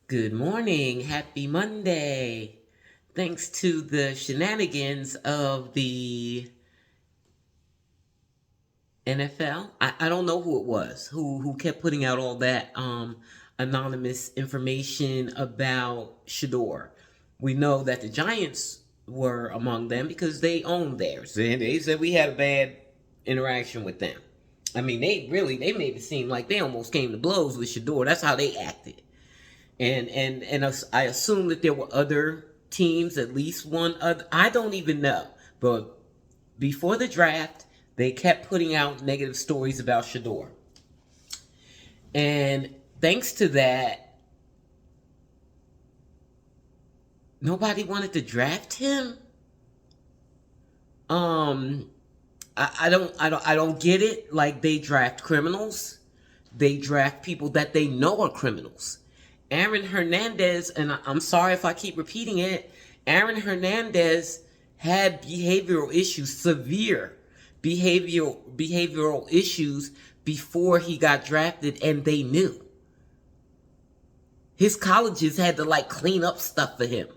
Good morning. Happy Monday. Thanks to the shenanigans of the NFL. I don't know who it was who kept putting out all that anonymous information about Shedeur. We know that the Giants were among them because they owned theirs. And they said we had a bad interaction with them. I mean, they made it seem like they almost came to blows with Shedeur. That's how they acted. And I assume that there were other teams, at least one other. I don't even know, but before the draft, they kept putting out negative stories about Shadore, and thanks to that, nobody wanted to draft him. Um, I don't get it. Like they draft criminals, they draft people that they know are criminals. Aaron Hernandez, and I'm sorry if I keep repeating it, Aaron Hernandez had behavioral issues, severe behavioral issues before he got drafted, and they knew. His colleges had to like clean up stuff for him.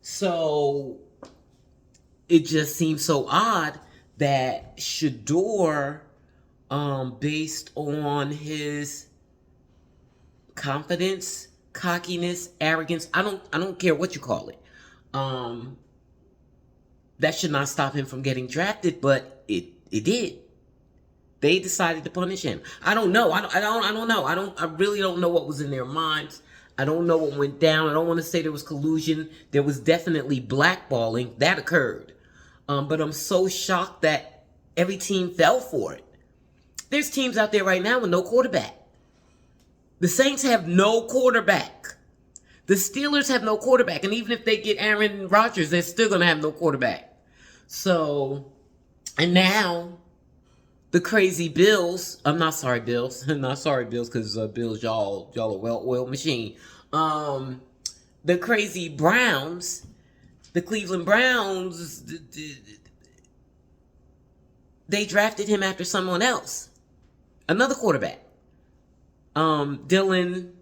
So it just seems so odd that Shadore, based on his confidence, cockiness, arrogance, I don't care what you call it. Um, that should not stop him from getting drafted, but it did. They decided to punish him. I don't know. I don't know. I really don't know what was in their minds. I don't know what went down. I don't want to say there was collusion. There was definitely blackballing that occurred. But I'm so shocked that every team fell for it. There's teams out there right now with no quarterback. The Saints have no quarterback. The Steelers have no quarterback. And even if they get Aaron Rodgers, they're still going to have no quarterback. So, and now the crazy Bills. I'm not sorry, Bills. I'm not sorry, Bills, because Bills, y'all a well-oiled machine. The crazy Browns, the Cleveland Browns, they drafted him after someone else, another quarterback. Dillon,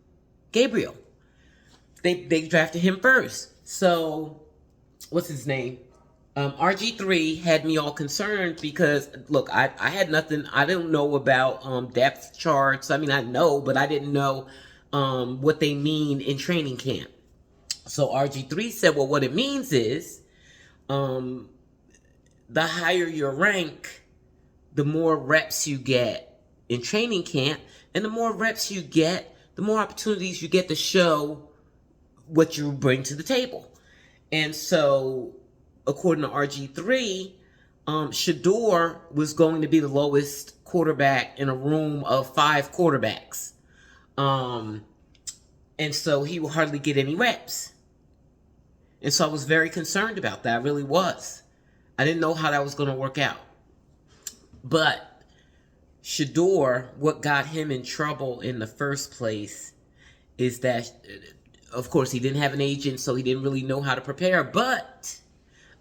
Gabriel. They drafted him first. So, what's his name? RG3 had me all concerned because, look, I had nothing. I didn't know about depth charts. I mean, I know, but I didn't know what they mean in training camp. So RG3 said, well, what it means is the higher your rank, the more reps you get in training camp. And the more reps you get, the more opportunities you get to show what you bring to the table. And so, according to RG3, Shedeur was going to be the lowest quarterback in a room of 5 quarterbacks. And so he will hardly get any reps. And so I was very concerned about that. I really was. I didn't know how that was going to work out. But Shedeur, what got him in trouble in the first place is that, of course, he didn't have an agent, so he didn't really know how to prepare. But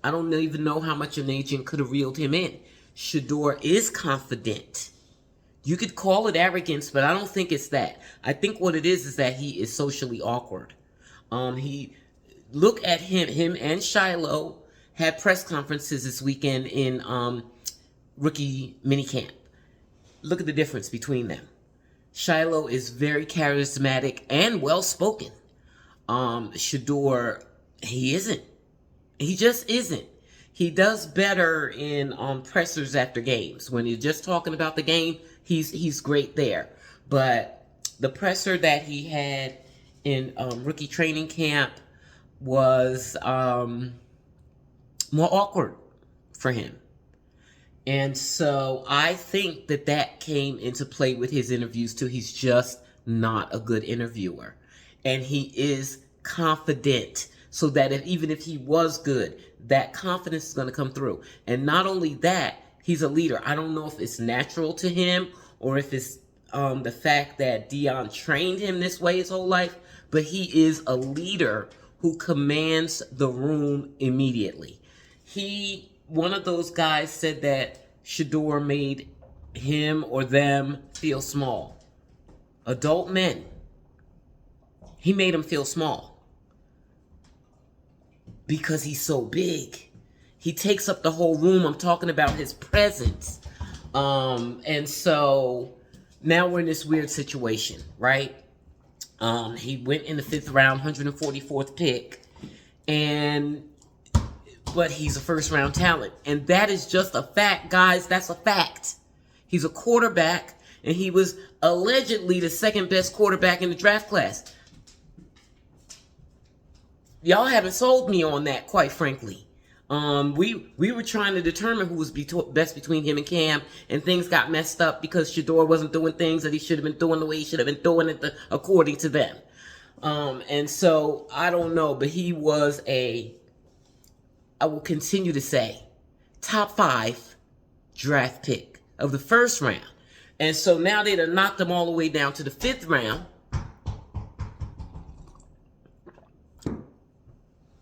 I don't even know how much an agent could have reeled him in. Shedeur is confident. You could call it arrogance, but I don't think it's that. I think what it is that he is socially awkward. He look at him and Shiloh had press conferences this weekend in rookie minicamp. Look at the difference between them. Shiloh is very charismatic and well-spoken. Shedeur, he isn't. He just isn't. He does better in pressers after games. When he's just talking about the game, he's great there. But the presser that he had in rookie training camp was more awkward for him. And so I think that came into play with his interviews too. He's just not a good interviewer. And he is confident. So that even if he was good, that confidence is going to come through. And not only that, he's a leader. I don't know if it's natural to him or if it's the fact that Dillon trained him this way his whole life. But he is a leader who commands the room immediately. One of those guys said that Shedeur made him or them feel small. Adult men. He made him feel small because he's so big. He takes up the whole room. I'm talking about his presence. And so now we're in this weird situation, right? He went in the 5th round, 144th pick, but he's a first-round talent. And that is just a fact, guys. That's a fact. He's a quarterback, and he was allegedly the second-best quarterback in the draft class. Y'all haven't sold me on that, quite frankly. We were trying to determine who was best between him and Cam, and things got messed up because Shedeur wasn't doing things that he should have been doing the way he should have been doing it according to them. And so I don't know, but he was I will continue to say, top 5 draft pick of the first round. And so now they'd have knocked him all the way down to the 5th round.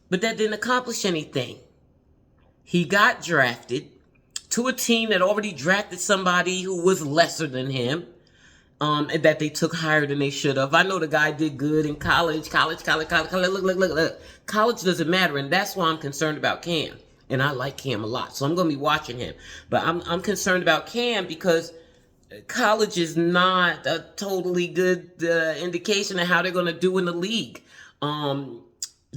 But that didn't accomplish anything. He got drafted to a team that already drafted somebody who was lesser than him, and that they took higher than they should have. I know the guy did good in college. Look. College doesn't matter, and that's why I'm concerned about Cam. And I like Cam a lot, so I'm going to be watching him. But I'm concerned about Cam because college is not a totally good indication of how they're going to do in the league.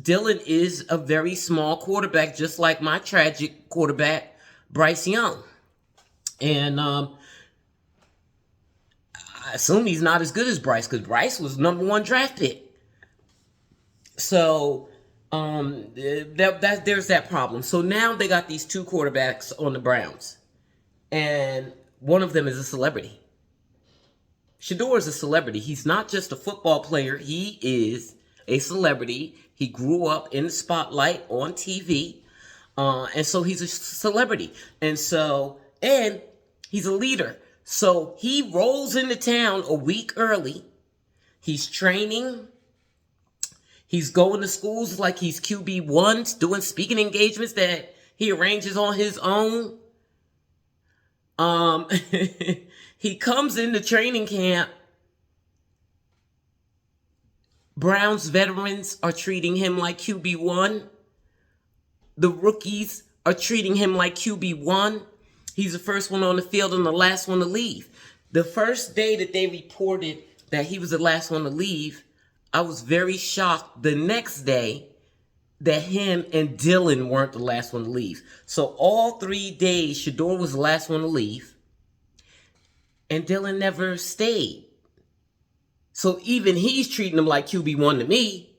Dillon is a very small quarterback, just like my tragic quarterback, Bryce Young. And I assume he's not as good as Bryce, because Bryce was number 1 draft pick. So there's that problem. So now they got these 2 quarterbacks on the Browns. And one of them is a celebrity. Shedeur is a celebrity. He's not just a football player. He is a celebrity. He grew up in the spotlight on TV. And so he's a celebrity. And he's a leader. So he rolls into town a week early. He's training. He's going to schools like he's QB1, doing speaking engagements that he arranges on his own. He comes into training camp. Browns veterans are treating him like QB1. The rookies are treating him like QB1. He's the first one on the field and the last one to leave. The first day that they reported that he was the last one to leave, I was very shocked the next day that him and Dillon weren't the last one to leave. So all 3 days, Shedeur was the last one to leave, and Dillon never stayed. So even he's treating him like QB1 to me.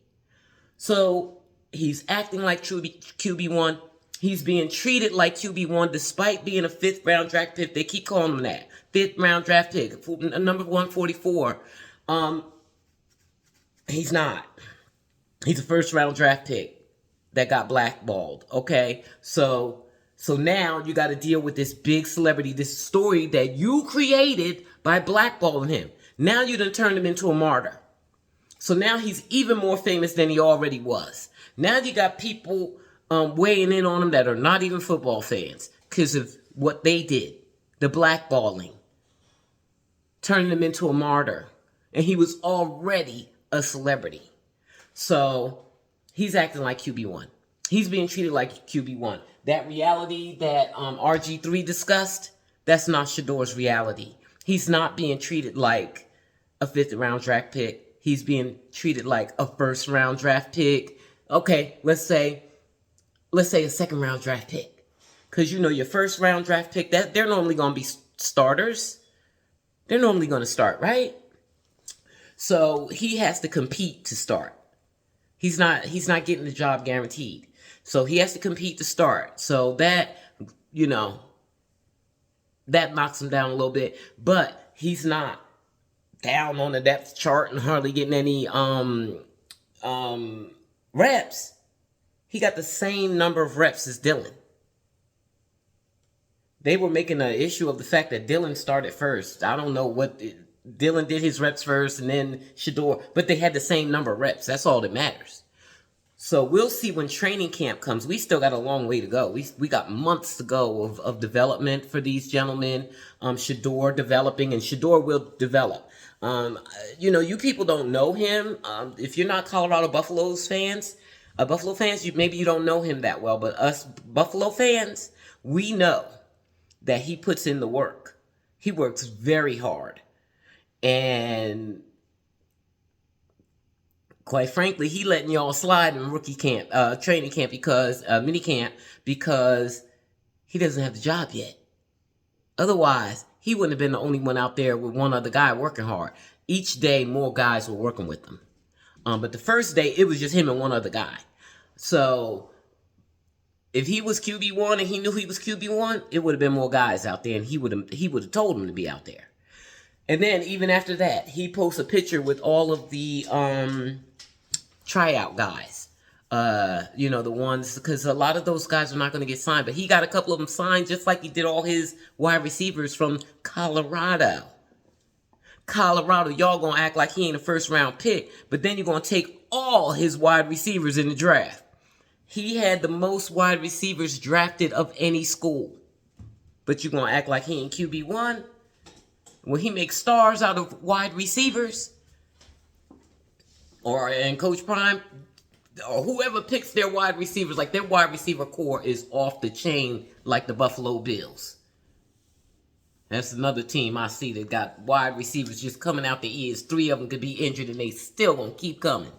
So he's acting like QB1. He's being treated like QB1 despite being a 5th round draft pick. They keep calling him that. 5th round draft pick, number 144. He's not. He's a 1st round draft pick that got blackballed. Okay, so now you got to deal with this big celebrity, this story that you created by blackballing him. Now you done turned him into a martyr. So now he's even more famous than he already was. Now you got people weighing in on him that are not even football fans because of what they did, the blackballing, turning him into a martyr. And he was already a celebrity. So he's acting like QB1. He's being treated like QB1. That reality that RG3 discussed, that's not Shedeur's reality. He's not being treated like a 5th round draft pick. He's being treated like a 1st round draft pick. Okay, let's say a 2nd round draft pick. Because your 1st round draft pick, that they're normally going to be starters. They're normally going to start, right? So he has to compete to start. He's not getting the job guaranteed. So he has to compete to start. So that, that knocks him down a little bit. But he's not down on the depth chart and hardly getting any reps. He got the same number of reps as Dillon. They were making an issue of the fact that Dillon started first. I don't know what Dillon did his reps first and then Shedeur, but they had the same number of reps. That's all that matters. So we'll see when training camp comes. We still got a long way to go. We got months to go of development for these gentlemen. Shedeur developing, and Shedeur will develop. You people don't know him. If you're not Colorado Buffalo fans, maybe you don't know him that well. But us Buffalo fans, we know that he puts in the work. He works very hard, and quite frankly, he letting y'all slide in rookie camp, training camp mini camp, because he doesn't have the job yet. Otherwise, he wouldn't have been the only one out there with one other guy working hard. Each day, more guys were working with him. But the first day, it was just him and one other guy. So if he was QB1 and he knew he was QB1, it would have been more guys out there, and he would have told him to be out there. And then even after that, he posts a picture with all of the tryout guys. The ones, because a lot of those guys are not going to get signed, but he got a couple of them signed, just like he did all his wide receivers from Colorado. Y'all going to act like he ain't a first round pick, but then you're going to take all his wide receivers in the draft. He had the most wide receivers drafted of any school, but you're going to act like he ain't QB1? When he makes stars out of wide receivers, and Coach Prime, or whoever picks their wide receivers, like their wide receiver core is off the chain, like the Buffalo Bills. That's another team I see that got wide receivers just coming out the ears. 3 of them could be injured, and they still gonna keep coming.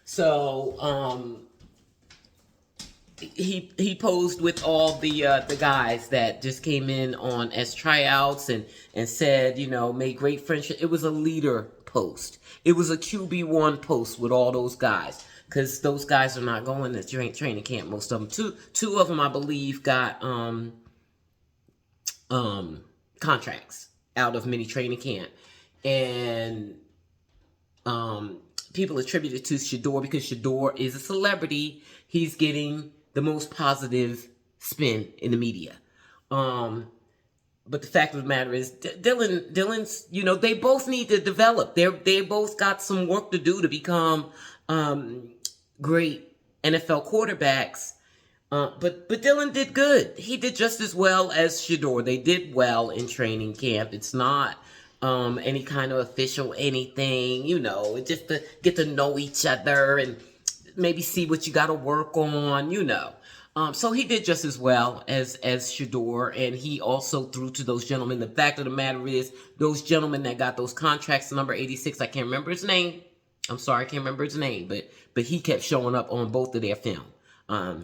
So, he posed with all the guys that just came in as tryouts and said, made great friendship. It was a leader post. It was a QB1 post with all those guys, because those guys are not going to training camp. Most of them, two of them, I believe, got contracts out of mini training camp, and people attribute it to Shedeur because Shedeur is a celebrity. He's getting the most positive spin in the media. But the fact of the matter is, Dillon's, they both need to develop. They both got some work to do to become great NFL quarterbacks. But Dillon did good. He did just as well as Shedeur. They did well in training camp. It's not any kind of official anything, it's just to get to know each other and maybe see what you got to work on, So he did just as well as Shedeur, and he also threw to those gentlemen. The fact of the matter is, those gentlemen that got those contracts, number 86, I can't remember his name. I'm sorry, I can't remember his name, but he kept showing up on both of their film.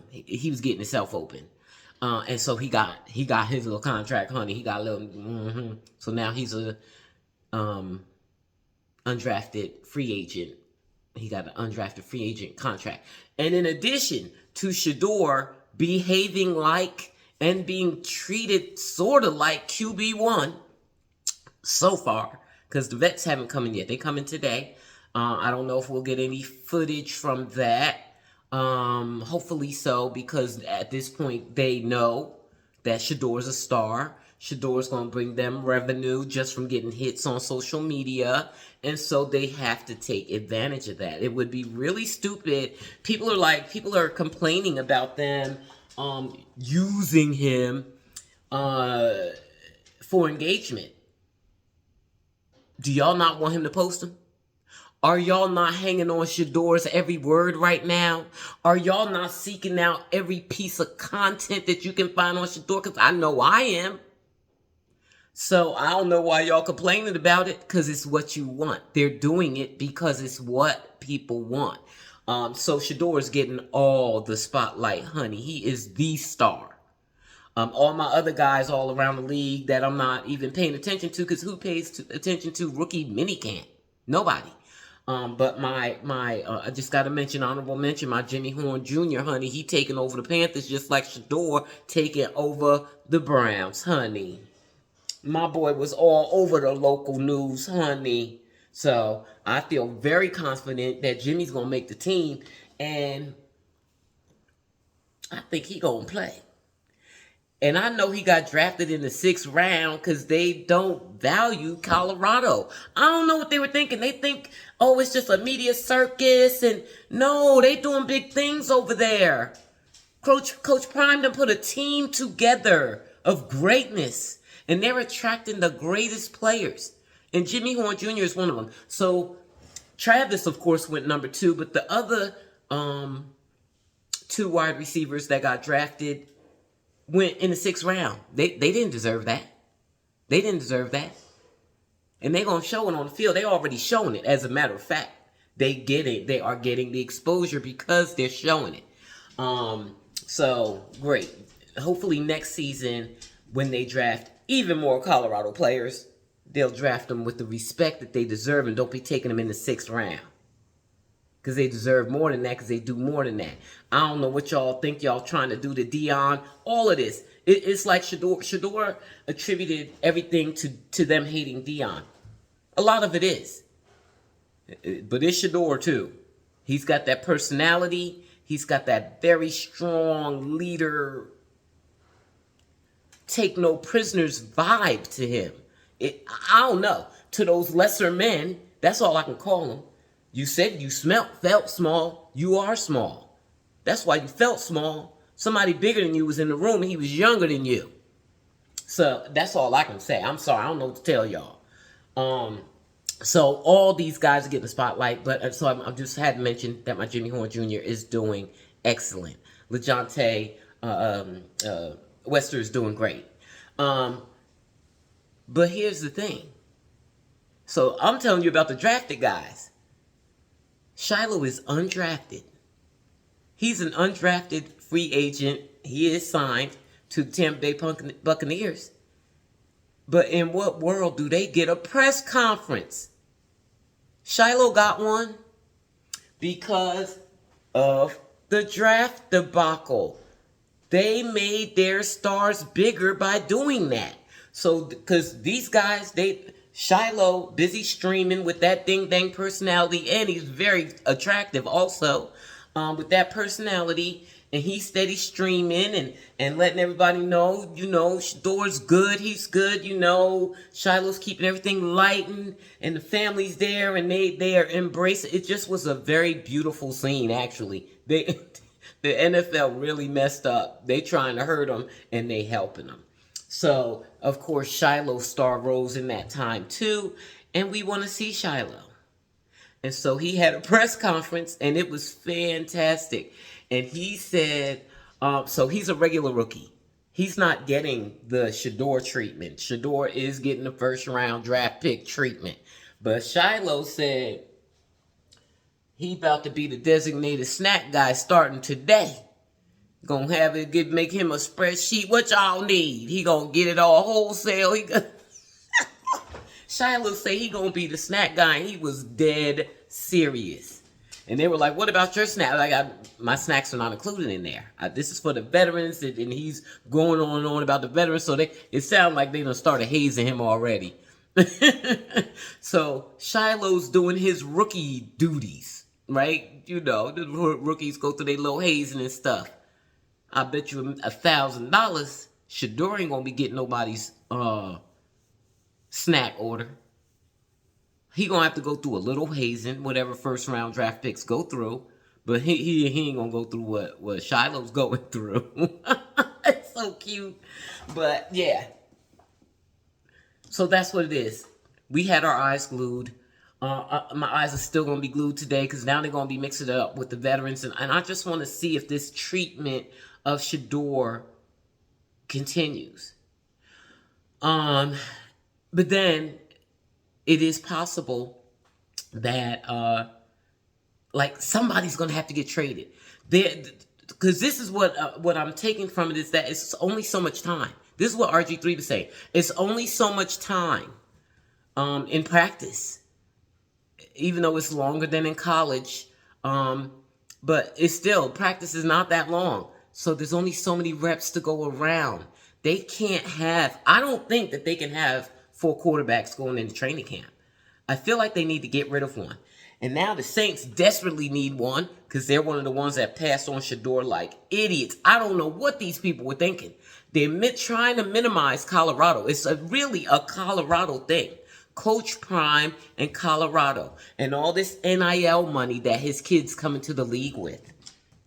He was getting himself open. And so he got his little contract, honey. He got a little, So now he's a undrafted free agent. He got an undrafted free agent contract. And in addition to Shedeur behaving like and being treated sort of like QB1 so far, because the vets haven't come in yet. They come in today. I don't know if we'll get any footage from that. Hopefully so, because at this point they know that Shedeur's a star. Shedeur's going to bring them revenue just from getting hits on social media. And so they have to take advantage of that. It would be really stupid. People are complaining about them using him for engagement. Do y'all not want him to post them? Are y'all not hanging on Shedeur's every word right now? Are y'all not seeking out every piece of content that you can find on Shedeur? Because I know I am. So I don't know why y'all complaining about it, because it's what you want. They're doing it because it's what people want. So Shedeur is getting all the spotlight, honey. He is the star. All my other guys all around the league that I'm not even paying attention to, because who pays attention to rookie minicamp? Nobody. But I just got to mention, honorable mention, my Jimmy Horn Jr., honey. He taking over the Panthers just like Shedeur taking over the Browns, honey. My boy was all over the local news, honey. So I feel very confident that Jimmy's going to make the team. And I think he going to play. And I know he got drafted in the 6th round because they don't value Colorado. I don't know what they were thinking. They think, oh, it's just a media circus. And no, they doing big things over there. Coach Prime done put a team together of greatness. And they're attracting the greatest players. And Jimmy Horn Jr. is one of them. So Travis, of course, went number 2. But the other 2 wide receivers that got drafted went in the 6th round. They didn't deserve that. They didn't deserve that. And they're going to show it on the field. They already showing it. As a matter of fact, they get it. They are getting the exposure because they're showing it. So, great. Hopefully next season, when they draft even more Colorado players, they'll draft them with the respect that they deserve and don't be taking them in the 6th round. Because they deserve more than that, because they do more than that. I don't know what y'all think y'all trying to do to Dillon. All of this. It's like Shedeur. Shedeur attributed everything to them hating Dillon. A lot of it is. But it's Shedeur too. He's got that personality. He's got that very strong leader, take no prisoners vibe to him. I don't know. To those lesser men, that's all I can call them. You said you felt small. You are small. That's why you felt small. Somebody bigger than you was in the room and he was younger than you. So that's all I can say. I'm sorry. I don't know what to tell y'all. So all these guys are getting the spotlight. But so I just had to mention that my Jimmy Horn Jr. is doing excellent. LeJontay Wester is doing great. But here's the thing. So I'm telling you about the drafted guys. Shiloh is undrafted. He's an undrafted free agent. He is signed to the Tampa Bay Buccaneers. But in what world do they get a press conference? Shiloh got one because of the draft debacle. They made their stars bigger by doing that. So, because these guys, Shiloh, busy streaming with that ding-dang personality, and he's very attractive also, with that personality, and he's steady streaming and letting everybody know, Shadore's good, he's good, Shiloh's keeping everything light, and the family's there, and they are embracing. It just was a very beautiful scene, actually. The NFL really messed up. They trying to hurt him, and they helping him. So, of course, Shiloh's star rose in that time too, and we want to see Shiloh. And so he had a press conference, and it was fantastic. And he said, so he's a regular rookie. He's not getting the Shedeur treatment. Shedeur is getting the 1st-round draft pick treatment. But Shiloh said he about to be the designated snack guy starting today. Gonna have it, make him a spreadsheet. What y'all need? He gonna get it all wholesale. Shiloh say he gonna be the snack guy, and he was dead serious. And they were like, "What about your snack?" My snacks are not included in there. This is for the veterans, and he's going on and on about the veterans. So it sounded like they done started hazing him already. So Shiloh's doing his rookie duties, right? The rookies go through their little hazing and stuff. I bet you $1,000 Shadore ain't gonna be getting nobody's snack order. He gonna have to go through a little hazing, whatever 1st-round draft picks go through. But he ain't gonna go through what Shiloh's going through. It's so cute. But yeah. So that's what it is. We had our eyes glued. My eyes are still gonna be glued today because now they're gonna be mixing it up with the veterans, and I just want to see if this treatment of Shedeur continues. But then it is possible that somebody's gonna have to get traded. Because this is what I'm taking from it is that it's only so much time. This is what RG3 was saying. It's only so much time in practice, even though it's longer than in college. But it's still, practice is not that long. So there's only so many reps to go around. They can't I don't think that they can have 4 quarterbacks going into training camp. I feel like they need to get rid of one. And now the Saints desperately need one because they're one of the ones that passed on Shedeur like idiots. I don't know what these people were thinking. They're trying to minimize Colorado. It's really a Colorado thing. Coach Prime and Colorado and all this NIL money that his kids come into the league with.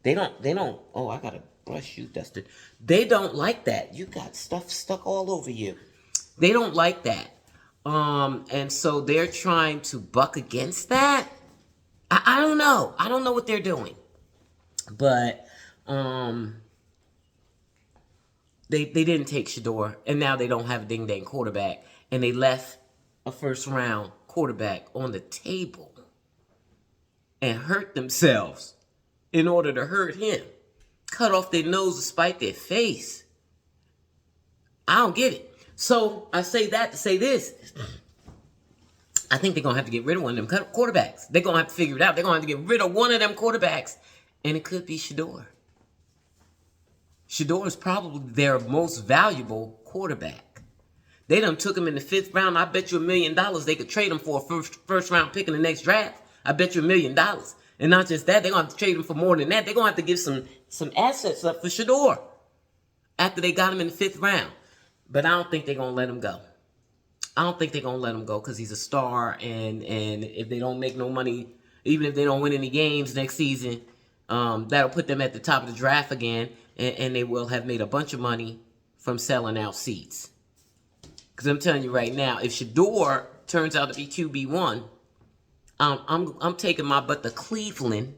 They don't, oh, I got to brush you, Dustin. They don't like that. You got stuff stuck all over you. They don't like that. And so they're trying to buck against that. I don't know. I don't know what they're doing. But they didn't take Shedeur, and now they don't have a ding-dang quarterback. And they left a first-round quarterback on the table and hurt themselves in order to hurt him. Cut off their nose to spite their face. I don't get it. So I say that to say this. I think they're going to have to get rid of one of them quarterbacks. They're going to have to figure it out. They're going to have to get rid of one of them quarterbacks. And it could be Shedeur. Shedeur is probably their most valuable quarterback. They done took him in the 5th round. I bet you $1 million they could trade him for a first round pick in the next draft. I bet you $1 million. And not just that, they're going to have to trade him for more than that. They're going to have to give some assets up for Shedeur after they got him in the 5th round. But I don't think they're going to let him go. I don't think they're going to let him go because he's a star. And if they don't make no money, even if they don't win any games next season, that'll put them at the top of the draft again. And they will have made a bunch of money from selling out seats. Because I'm telling you right now, if Shedeur turns out to be QB1, I'm taking my butt to Cleveland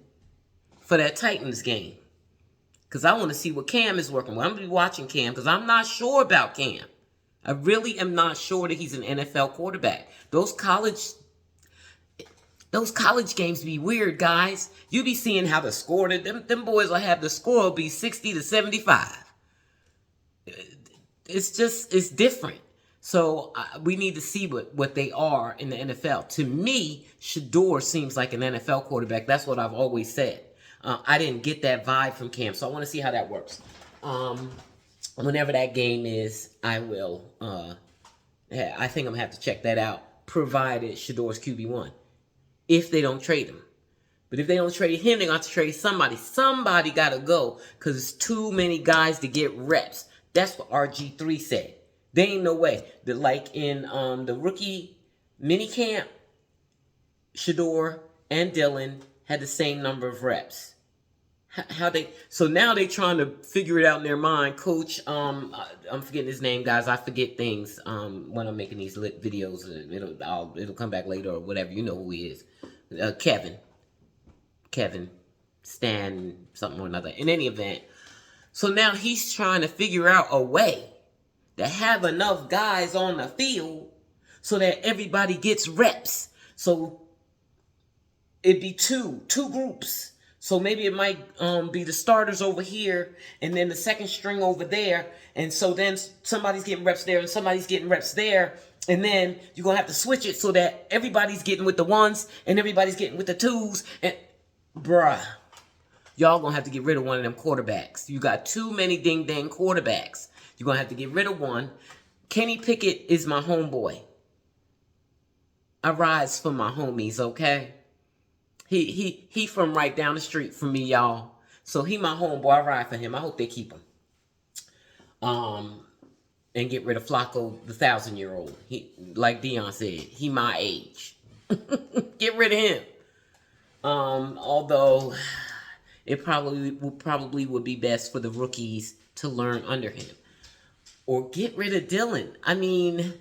for that Titans game. Because I want to see what Cam is working with. I'm going to be watching Cam because I'm not sure about Cam. I really am not sure that he's an NFL quarterback. Those college games be weird, guys. You be seeing how the score, them boys will have the score be 60 to 75. It's different. So we need to see what they are in the NFL. To me, Shedeur seems like an NFL quarterback. That's what I've always said. I didn't get that vibe from Cam, so I want to see how that works. Whenever that game is, I will. I think I'm going to have to check that out, provided Shedeur's QB1. If they don't trade him. But if they don't trade him, they're going to have to trade somebody. Somebody got to go because it's too many guys to get reps. That's what RG3 said. There ain't no way. Like in the rookie minicamp, Shedeur and Dillon had the same number of reps. So now they trying to figure it out in their mind. Coach, I'm forgetting his name, guys. I forget things when I'm making these videos. It'll come back later or whatever. You know who he is. Kevin, Stan, something or another. In any event, so now he's trying to figure out a way to have enough guys on the field so that everybody gets reps. So it'd be two groups. So maybe it might be the starters over here and then the second string over there. And so then somebody's getting reps there and somebody's getting reps there. And then you're going to have to switch it so that everybody's getting with the ones and everybody's getting with the twos. And bruh, y'all going to have to get rid of one of them quarterbacks. You got too many ding-dang quarterbacks. You're going to have to get rid of one. Kenny Pickett is my homeboy. I rise for my homies, okay? He from right down the street from me, y'all. So he my homeboy. I ride for him. I hope they keep him. And get rid of Flacco, the 1,000-year-old. He, like Dion said, he my age. Get rid of him. Although it probably would be best for the rookies to learn under him. Or get rid of Dillon. I mean,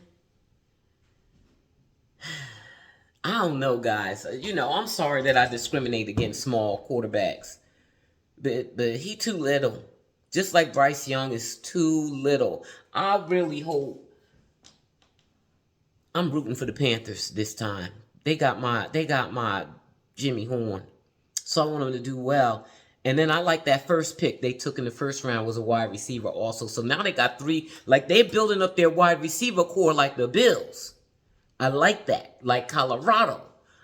I don't know, guys. You know, I'm sorry that I discriminate against small quarterbacks. But he too little. Just like Bryce Young is too little. I really hope. I'm rooting for the Panthers this time. They got my Jimmy Horn. So I want them to do well. And then I like that first pick they took in the first round was a wide receiver also. So now they got 3. Like they're building up their wide receiver core like the Bills. I like that. Like Colorado.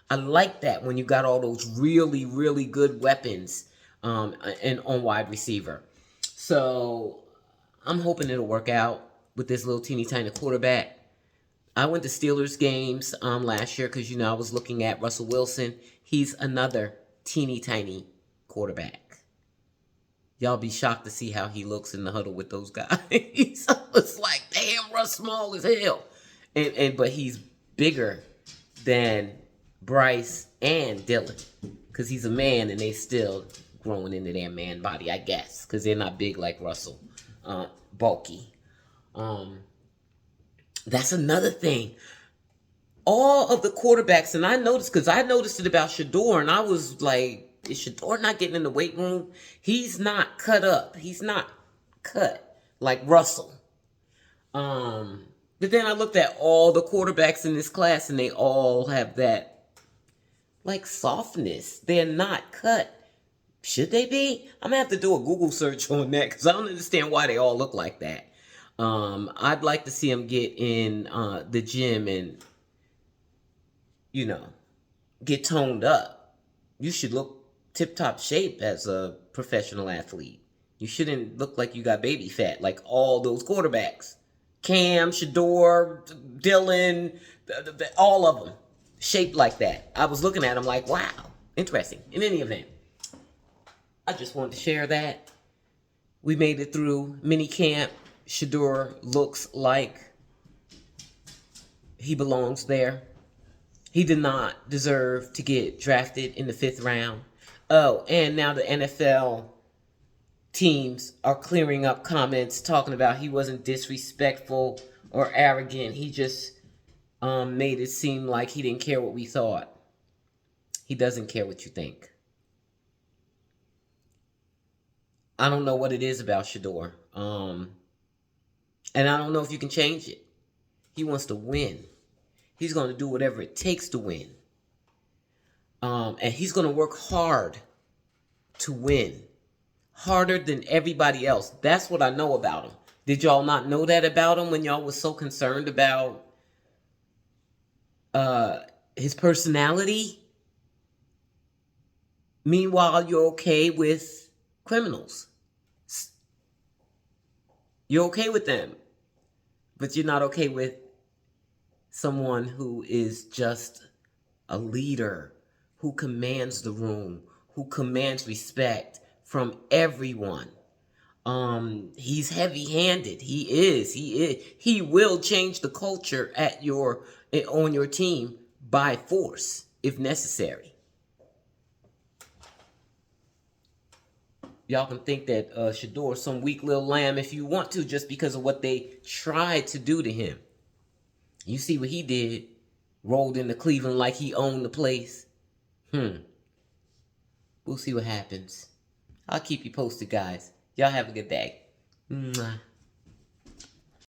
I like that when you got all those really, really good weapons and on wide receiver. So I'm hoping it'll work out with this little teeny tiny quarterback. I went to Steelers games last year because, you know, I was looking at Russell Wilson. He's another teeny tiny quarterback. Y'all be shocked to see how he looks in the huddle with those guys. It's like, damn, Russ small as hell. But he's bigger than Bryce and Dillon. Because he's a man and they still growing into their man body, I guess. Because they're not big like Russell. Bulky. That's another thing. All of the quarterbacks, and I noticed, because I noticed it about Shedeur, and I was like, is Shedeur not getting in the weight room? He's not cut up. He's not cut like Russell. But then I looked at all the quarterbacks in this class, and they all have that, like, softness. They're not cut. Should they be? I'm going to have to do a Google search on that, because I don't understand why they all look like that. I'd like to see them get in the gym and, you know, get toned up. You should look tip-top shape as a professional athlete. You shouldn't look like you got baby fat like all those quarterbacks. Cam, Shadore, Dillon, all of them shaped like that. I was looking at them like, wow, interesting. In any event, I just wanted to share that. We made it through mini camp. Shedeur looks like he belongs there. He did not deserve to get drafted in the 5th round. Oh, and now the NFL teams are clearing up comments talking about he wasn't disrespectful or arrogant. He just made it seem like he didn't care what we thought. He doesn't care what you think. I don't know what it is about Shedeur. And I don't know if you can change it. He wants to win. He's going to do whatever it takes to win. And he's going to work hard to win. Harder than everybody else. That's what I know about him. Did y'all not know that about him when y'all was so concerned about his personality? Meanwhile, you're okay with criminals. You're okay with them. But you're not okay with someone who is just a leader, who commands the room, who commands respect from everyone. He's heavy-handed. He is. He will change the culture on your team by force, if necessary. Y'all can think that Shadore is some weak little lamb if you want to, just because of what they tried to do to him. You see what he did. Rolled into Cleveland like he owned the place. We'll see what happens. I'll keep you posted, guys. Y'all have a good day. Mwah.